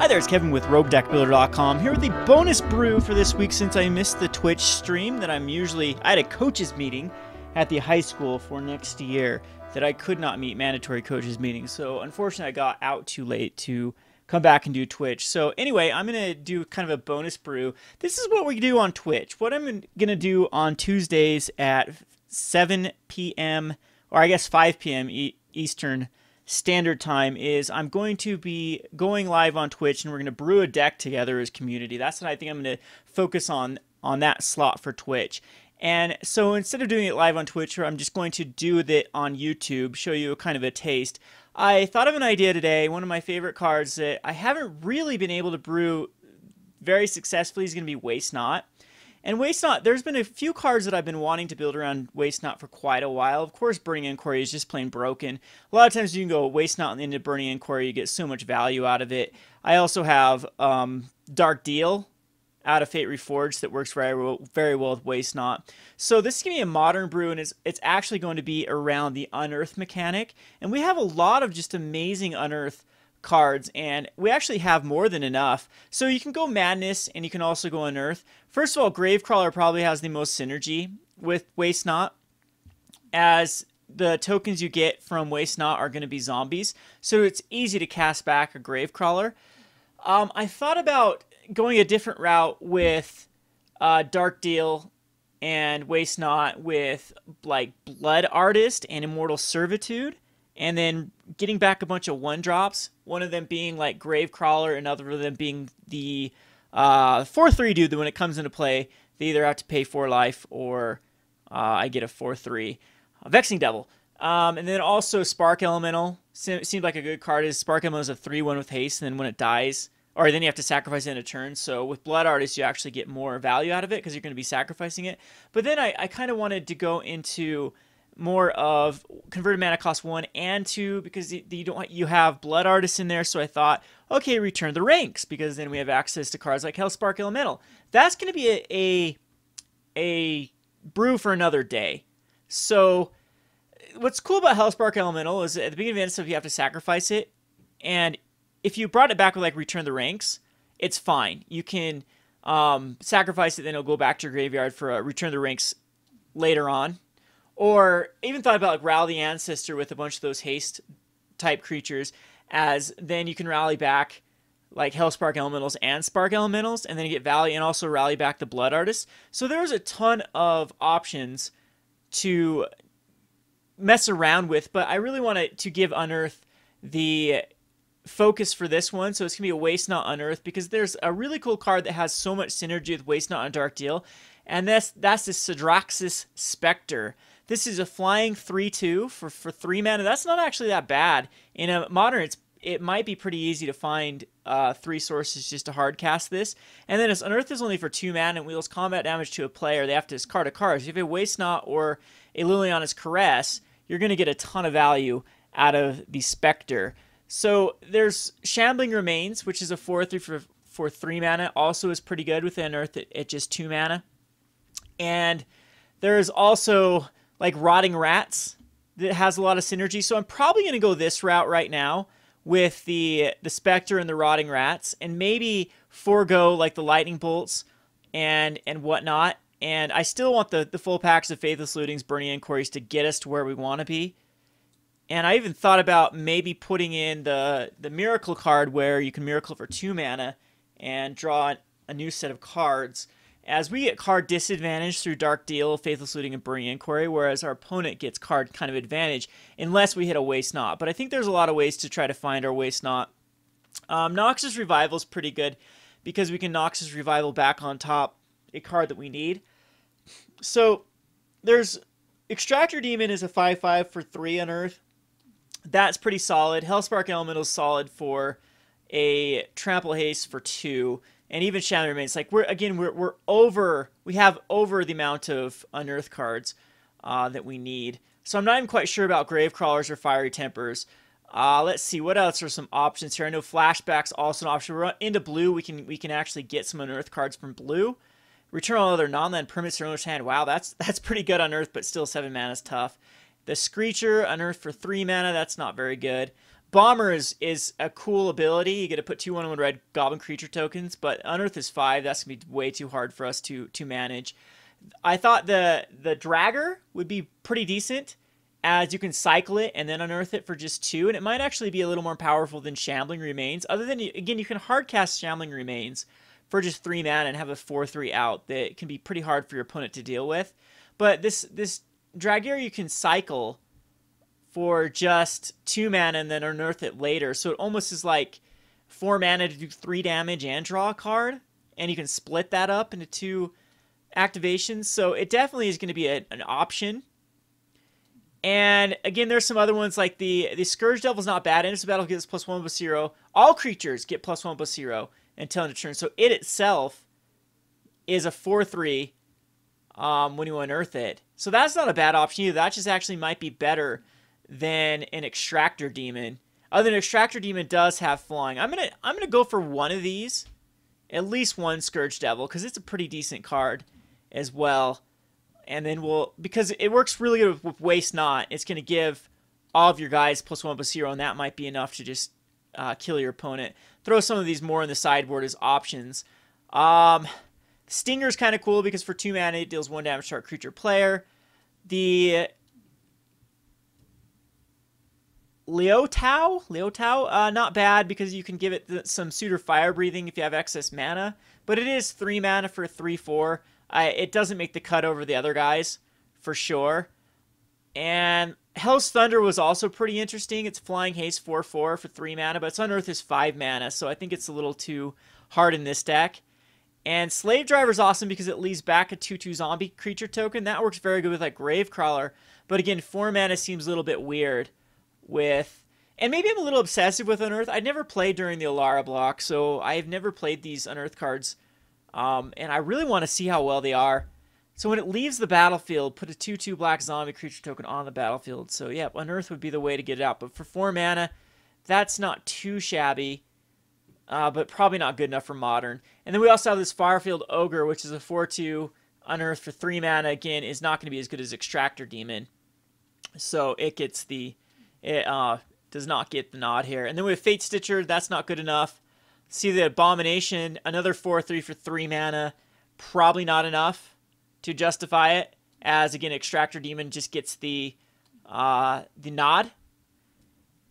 there, it's Kevin with RogueDeckBuilder.com here with the bonus brew for this week since I missed the Twitch stream that I had a coaches meeting at the high school for next year that I could not meet, mandatory coaches meetings. So unfortunately I got out too late to come back and do Twitch. So anyway, I'm going to do kind of a bonus brew. This is what we do on Twitch. What I'm going to do on Tuesdays at 7 p.m. or I guess 5 p.m. Eastern Standard Time is I'm going to be going live on Twitch and we're going to brew a deck together as community. That's what I think I'm going to focus on that slot for Twitch. And so instead of doing it live on Twitch, I'm just going to do it on YouTube, show you kind of a taste. I thought of an idea today. One of my favorite cards that I haven't really been able to brew very successfully is going to be Waste Not. And Waste Not, there's been a few cards that I've been wanting to build around Waste Not for quite a while. Of course, Burning Inquiry is just plain broken. A lot of times you can go Waste Not and into Burning Inquiry, you get so much value out of it. I also have Dark Deal out of Fate Reforged that works very well with Waste Not. So this is going to be a modern brew, and it's actually going to be around the Unearth mechanic. And we have a lot of just amazing Unearth cards, and we actually have more than enough. So you can go Madness, and you can also go Unearth. First of all, Gravecrawler probably has the most synergy with Waste Not, as the tokens you get from Waste Not are going to be zombies. So it's easy to cast back a Gravecrawler. I thought about going a different route with Dark Deal and Waste Not with like Blood Artist and Immortal Servitude, and then getting back a bunch of 1-drops, one of them being like Gravecrawler, another of them being the 4/3 dude that when it comes into play, they either have to pay 4 life or I get a 4/3 Vexing Devil. And then also Spark Elemental seemed like a good card. Spark Elemental is a 3/1 with haste, and then when it dies, or then you have to sacrifice it in a turn. So with Blood Artist, you actually get more value out of it because you're going to be sacrificing it. But then I kind of wanted to go into more of converted mana cost 1 and 2 because you have Blood Artist in there. So I thought, okay, return the ranks, because then we have access to cards like Hellspark Elemental. That's going to be a brew for another day. So what's cool about Hellspark Elemental is at the beginning of the stuff you have to sacrifice it, and if you brought it back with like return the ranks, it's fine. You can sacrifice it, then it'll go back to your graveyard for a return the ranks later on. Or even thought about like Rally the Ancestor with a bunch of those haste type creatures, as then you can rally back like Hellspark Elementals and Spark Elementals, and then you get value and also rally back the Blood Artist. So there's a ton of options to mess around with, but I really wanted to give Unearth the focus for this one. So it's going to be a Waste Not Unearth, because there's a really cool card that has so much synergy with Waste Not and Dark Deal, and that's the Sidraxis Spectre. This is a flying 3/2 for 3 mana. That's not actually that bad. In a modern, it might be pretty easy to find 3 sources just to hard cast this. And then its Unearth is only for 2 mana and wheels combat damage to a player. They have to discard a card. So if you have a Waste Not or a Liliana's Caress, you're going to get a ton of value out of the Spectre. So there's Shambling Remains, which is a 4/3 for 3 mana. Also is pretty good with the Unearth at just 2 mana. And there's also like Rotting Rats that has a lot of synergy. So I'm probably going to go this route right now with the Spectre and the Rotting Rats, and maybe forego like the Lightning Bolts and whatnot. And I still want the full packs of Faithless Lootings, Burning Inquiries to get us to where we want to be. And I even thought about maybe putting in the Miracle card where you can Miracle for 2 mana and draw a new set of cards, as we get card disadvantage through Dark Deal, Faithless Looting, and Burning Inquiry, whereas our opponent gets card kind of advantage unless we hit a Waste Not. But I think there's a lot of ways to try to find our Waste Not. Noxus Revival is pretty good because we can Noxus Revival back on top a card that we need. So there's Extractor Demon is a 5/5 for 3 Unearth. That's pretty solid. Hellspark Elemental is solid for a Trample Haste for 2. And even Shambling Remains, like we have over the amount of Unearth cards that we need. So I'm not even quite sure about Gravecrawlers or Fiery Tempers. Let's see, what else are some options here? I know Flashback's also an option. We're into blue. We can actually get some Unearth cards from blue. Return all other non-land permanents to your owner's hand. Wow, that's pretty good on Unearth, but still 7 mana is tough. The Screecher, Unearth for 3 mana, that's not very good. Bomber is a cool ability. You get to put 2/1/1 red goblin creature tokens, but Unearth is 5. That's going to be way too hard for us to manage. I thought the Dragger would be pretty decent, as you can cycle it and then unearth it for just 2, and it might actually be a little more powerful than Shambling Remains. Other than, again, you can hardcast Shambling Remains for just 3 mana and have a 4/3 out that can be pretty hard for your opponent to deal with. But this Dragger you can cycle for just 2 mana and then unearth it later, so it almost is like 4 mana to do 3 damage and draw a card, and you can split that up into 2 activations, so it definitely is going to be an option. And again, there's some other ones like the Scourge Devil's not bad. Enters the battle, gets +1/+0. All creatures get +1/+0 until end of turn. So it itself is a 4/3 when you unearth it. So that's not a bad option either. That just actually might be better than an Extractor Demon. Other than Extractor Demon does have flying. I'm gonna go for one of these, at least one Scourge Devil, because it's a pretty decent card as well. And then because it works really good with Waste Not, it's going to give all of your guys +1/+0, and that might be enough to just kill your opponent. Throw some of these more in the sideboard as options. Stinger's kind of cool because for 2 mana it deals 1 damage to our creature player. The Liotao, not bad because you can give it some Suitor Fire Breathing if you have excess mana, but it is 3 mana for 3/4. It doesn't make the cut over the other guys, for sure. And Hell's Thunder was also pretty interesting. It's Flying Haste 4/4 for 3 mana, but its Unearth is 5 mana, so I think it's a little too hard in this deck. And Slave Driver is awesome because it leaves back a 2/2 zombie creature token. That works very good with like Gravecrawler, but again, 4 mana seems a little bit weird with... And maybe I'm a little obsessive with Unearth. I never played during the Alara block, so I've never played these Unearth cards. And I really want to see how well they are. So when it leaves the battlefield, put a 2/2 black zombie creature token on the battlefield. So yeah, Unearth would be the way to get it out. But for 4 mana, that's not too shabby, but probably not good enough for Modern. And then we also have this Firefield Ogre, which is a 4/2 Unearth for 3 mana. Again, is not going to be as good as Extractor Demon. So it gets it does not get the nod here. And then we have Fate Stitcher. That's not good enough. See the Abomination, another 4/3 for 3 mana. Probably not enough to justify it, as again, Extractor Demon just gets the nod.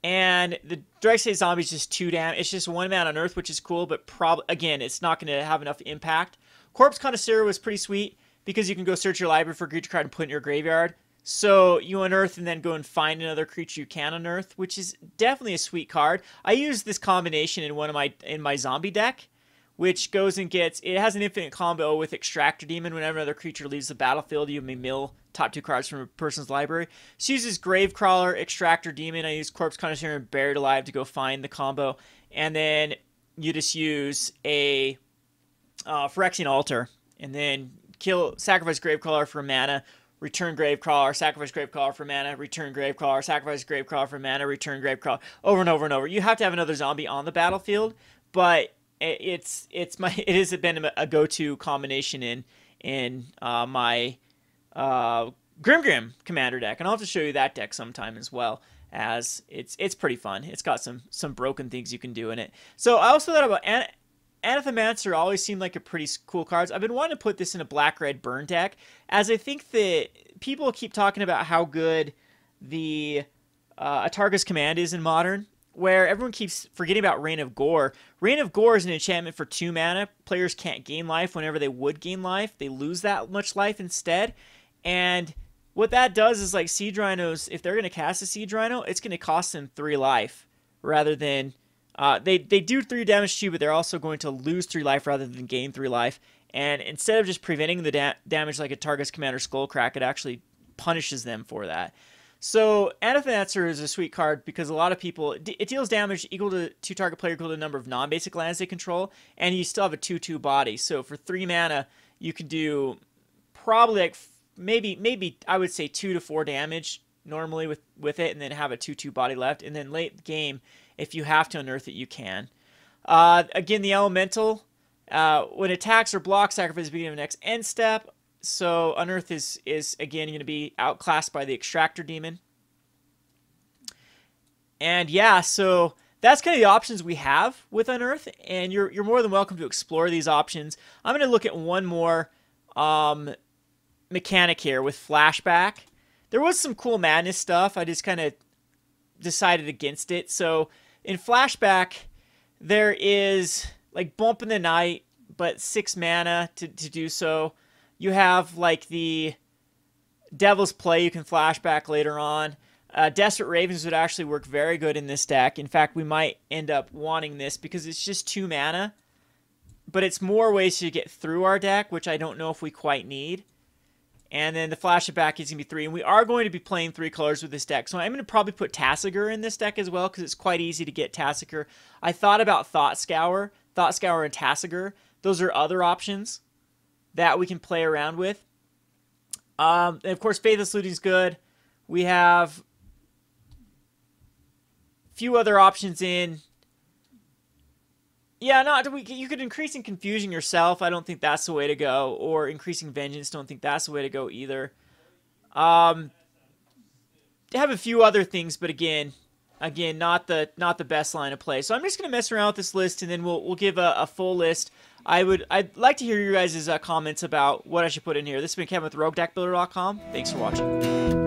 And the Grixis Zombie is just 2 damage. It's just 1 mana on Earth, which is cool, but again, it's not going to have enough impact. Corpse Connoisseur was pretty sweet because you can go search your library for a creature card and put it in your graveyard. So you unearth and then go and find another creature you can unearth, which is definitely a sweet card. I use this combination in my zombie deck, which goes and gets... It has an infinite combo with Extractor Demon. Whenever another creature leaves the battlefield, you may mill top 2 cards from a person's library. She uses Gravecrawler, Extractor Demon. I use Corpse Connoisseur and Buried Alive to go find the combo. And then you just use a Phyrexian Altar. And then sacrifice Gravecrawler for mana, return Gravecrawler, sacrifice Gravecrawler for mana, return Gravecrawler, sacrifice Gravecrawler for mana, return Gravecrawler, over and over and over. You have to have another zombie on the battlefield, but it has been a go-to combination in my Grim Commander deck, and I'll have to show you that deck sometime as well, as it's pretty fun. It's got some broken things you can do in it. So I also thought about Anathemancer. Always seemed like a pretty cool card. I've been wanting to put this in a black-red burn deck, as I think that people keep talking about how good the Atarga's Command is in Modern, where everyone keeps forgetting about Reign of Gore. Reign of Gore is an enchantment for 2 mana. Players can't gain life whenever they would gain life. They lose that much life instead. And what that does is, like, Siege Rhinos, if they're going to cast a Siege Rhino, it's going to cost them 3 life rather than... They do 3 damage to you, but they're also going to lose 3 life rather than gain 3 life. And instead of just preventing the damage like a Targus Commander Skullcrack, it actually punishes them for that. So Anathemancer is a sweet card because a lot of people... It deals damage equal to target player equal to the number of non-basic lands they control, and you still have a 2/2 body. So for 3 mana, you can do probably like maybe I would say 2 to 4 damage normally with it, and then have a 2/2 body left. And then late game, if you have to unearth it, you can. Again, the Elemental, when attacks or blocks, sacrifice the beginning of the next end step. So Unearth is again going to be outclassed by the Extractor Demon. And yeah, so that's kind of the options we have with Unearth, and you're more than welcome to explore these options. I'm going to look at one more mechanic here with Flashback. There was some cool madness stuff. I just kind of decided against it. So in Flashback, there is like Bump in the Night, but 6 mana to do so. You have like the Devil's Play you can flashback later on. Desperate Ravens would actually work very good in this deck. In fact, we might end up wanting this because it's just 2 mana. But it's more ways to get through our deck, which I don't know if we quite need. And then the flashback is going to be 3. And we are going to be playing 3 colors with this deck. So I'm going to probably put Tassiger in this deck as well because it's quite easy to get Tassiger. I thought about Thought Scour and Tassiger. Those are other options that we can play around with. And of course, Faithless Looting is good. We have a few other options in. Yeah, you could Increasing Confusion yourself. I don't think that's the way to go. Or Increasing Vengeance. Don't think that's the way to go either. They have a few other things, but again, not the best line of play. So I'm just gonna mess around with this list, and then we'll give a full list. I'd like to hear your guys' comments about what I should put in here. This has been Kevin with RogueDeckBuilder.com. Thanks for watching.